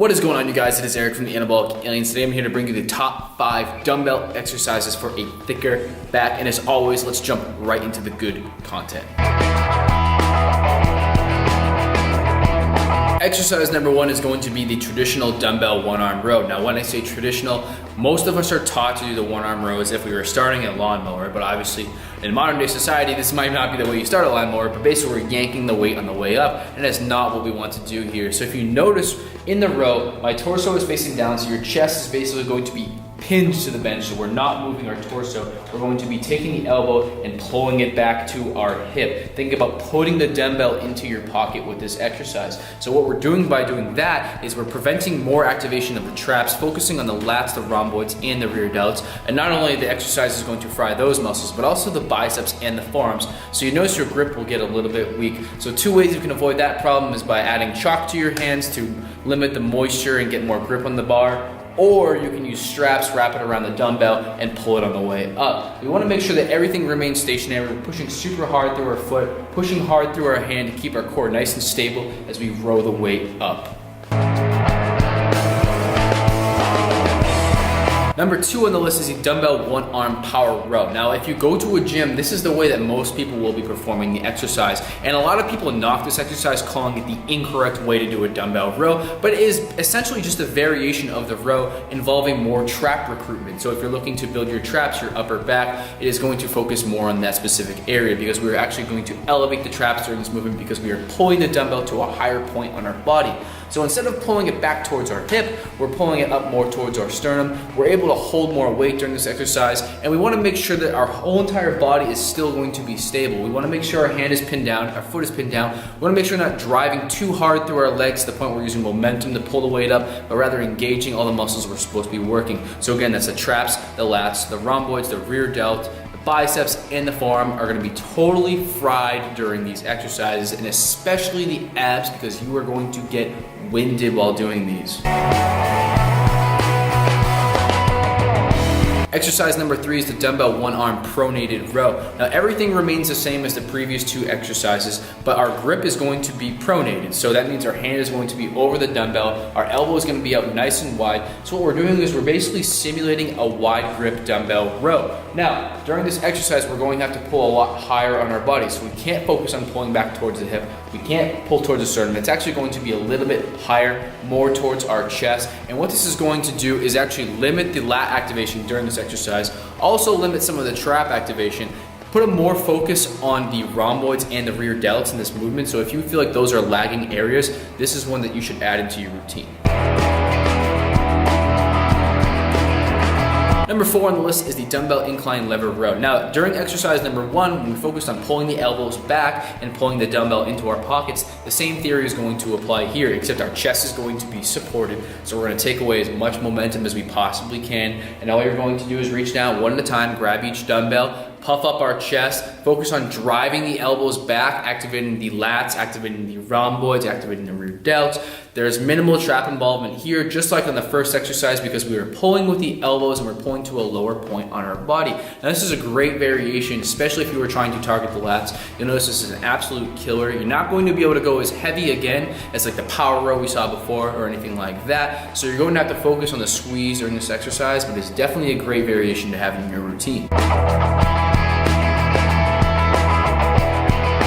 What is going on, you guys? It is Eric from the Anabolic Aliens. Today I'm here to bring you the top 5 dumbbell exercises for a thicker back. And as always, let's jump right into the good content. Exercise number 1 is going to be the traditional dumbbell one-arm row. Now, when I say traditional, most of us are taught to do the one-arm row as if we were starting a lawnmower, but obviously in modern day society, this might not be the way you start a lawnmower, but basically we're yanking the weight on the way up, and that's not what we want to do here. So if you notice in the row, my torso is facing down, so your chest is basically going to be pinned to the bench, so we're not moving our torso. We're going to be taking the elbow and pulling it back to our hip. Think about putting the dumbbell into your pocket with this exercise. So what we're doing by doing that is we're preventing more activation of the traps, focusing on the lats, the rhomboids, and the rear delts. And not only the exercise is going to fry those muscles, but also the biceps and the forearms. So you notice your grip will get a little bit weak. So 2 ways you can avoid that problem is by adding chalk to your hands to limit the moisture and get more grip on the bar, or you can use straps, wrap it around the dumbbell, and pull it on the way up. We want to make sure that everything remains stationary. We're pushing super hard through our foot, pushing hard through our hand to keep our core nice and stable as we row the weight up. Number 2 on the list is the dumbbell one-arm power row. Now, if you go to a gym, this is the way that most people will be performing the exercise. And a lot of people knock this exercise, calling it the incorrect way to do a dumbbell row, but it is essentially just a variation of the row involving more trap recruitment. So if you're looking to build your traps, your upper back, it is going to focus more on that specific area because we're actually going to elevate the traps during this movement because we are pulling the dumbbell to a higher point on our body. So instead of pulling it back towards our hip, we're pulling it up more towards our sternum. We're able to hold more weight during this exercise, and we want to make sure that our whole entire body is still going to be stable. We want to make sure our hand is pinned down, our foot is pinned down. We want to make sure we're not driving too hard through our legs to the point where we're using momentum to pull the weight up, but rather engaging all the muscles we're supposed to be working. So again, that's the traps, the lats, the rhomboids, the rear delt, biceps, and the forearm are going to be totally fried during these exercises, and especially the abs, because you are going to get winded while doing these. Exercise number 3 is the dumbbell one-arm pronated row. Now, everything remains the same as the previous 2 exercises, but our grip is going to be pronated. So that means our hand is going to be over the dumbbell, our elbow is going to be out nice and wide. So what we're doing is we're basically simulating a wide grip dumbbell row. Now, during this exercise, we're going to have to pull a lot higher on our body. So we can't focus on pulling back towards the hip. We can't pull towards the sternum. It's actually going to be a little bit higher, more towards our chest. And what this is going to do is actually limit the lat activation during this exercise, also limit some of the trap activation, put a more focus on the rhomboids and the rear delts in this movement. So if you feel like those are lagging areas, this is one that you should add into your routine. Number 4 on the list is the dumbbell incline lever row. Now, during exercise number 1, we focused on pulling the elbows back and pulling the dumbbell into our pockets. The same theory is going to apply here, except our chest is going to be supported. So we're going to take away as much momentum as we possibly can. And all you're going to do is reach down one at a time, grab each dumbbell, puff up our chest, focus on driving the elbows back, activating the lats, activating the rhomboids, activating the rear delts. There's minimal trap involvement here, just like on the first exercise, because we were pulling with the elbows and we're pulling to a lower point on our body. Now, this is a great variation, especially if you were trying to target the lats. You'll notice this is an absolute killer. You're not going to be able to go as heavy again as like the power row we saw before or anything like that. So you're going to have to focus on the squeeze during this exercise, but it's definitely a great variation to have in your routine.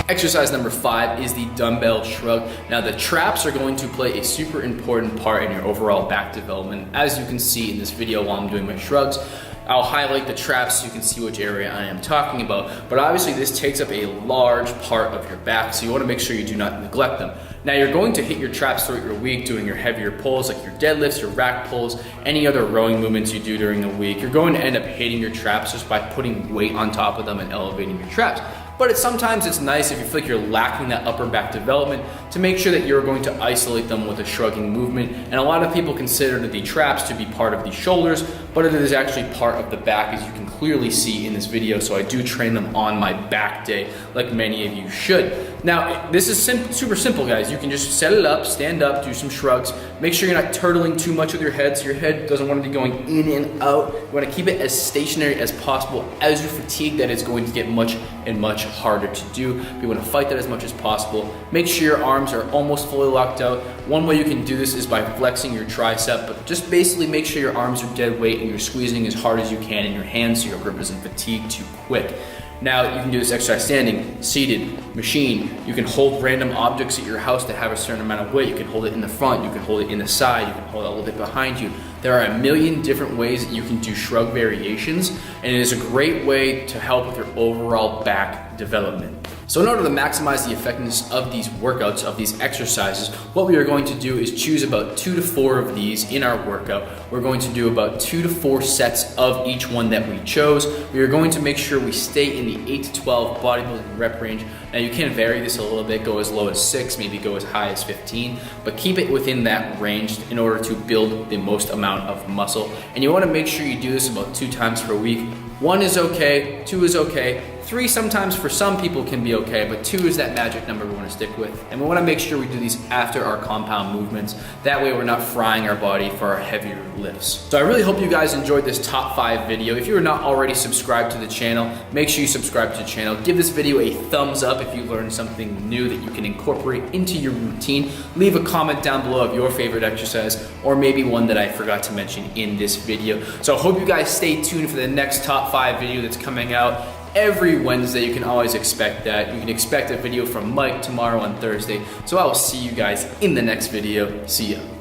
Exercise number 5 is the dumbbell shrug. Now, the traps are going to play a super important part in your overall back development. As you can see in this video while I'm doing my shrugs, I'll highlight the traps so you can see which area I am talking about. But obviously this takes up a large part of your back, so you want to make sure you do not neglect them. Now, you're going to hit your traps throughout your week doing your heavier pulls like your deadlifts, your rack pulls, any other rowing movements you do during the week. You're going to end up hitting your traps just by putting weight on top of them and elevating your traps. But sometimes it's nice if you feel like you're lacking that upper back development to make sure that you're going to isolate them with a shrugging movement. And a lot of people consider the traps to be part of the shoulders, but it is actually part of the back, as you can clearly see in this video. So I do train them on my back day, like many of you should. Now, this is super simple, guys. You can just set it up, stand up, do some shrugs. Make sure you're not turtling too much with your head, so your head doesn't want to be going in and out. You want to keep it as stationary as possible. As you fatigue, that it's going to get much and much much harder to do. You want to fight that as much as possible. Make sure your arms are almost fully locked out. One way you can do this is by flexing your tricep, but just basically make sure your arms are dead weight and you're squeezing as hard as you can in your hands so your grip isn't fatigued too quick. Now you can do this exercise standing, seated, machine. You can hold random objects at your house that have a certain amount of weight. You can hold it in the front, you can hold it in the side, you can hold it a little bit behind you. There are a million different ways that you can do shrug variations, and it is a great way to help with your overall back development. So in order to maximize the effectiveness of these workouts, of these exercises, what we are going to do is choose about 2 to 4 of these in our workout. We're going to do about 2 to 4 sets of each one that we chose. We are going to make sure we stay in the 8 to 12 bodybuilding rep range. Now you can vary this a little bit, go as low as 6, maybe go as high as 15, but keep it within that range in order to build the most amount of muscle. And you want to make sure you do this about 2 times per week. 1 is okay, 2 is okay, 3 sometimes for some people can be okay, but 2 is that magic number we want to stick with. And we want to make sure we do these after our compound movements. That way we're not frying our body for our heavier lifts. So I really hope you guys enjoyed this top 5 video. If you are not already subscribed to the channel, make sure you subscribe to the channel. Give this video a thumbs up if you learned something new that you can incorporate into your routine. Leave a comment down below of your favorite exercise, or maybe one that I forgot to mention in this video. So I hope you guys stay tuned for the next top 5 video that's coming out every Wednesday. You can always expect that. You can expect a video from Mike tomorrow on Thursday. So I will see you guys in the next video. See ya.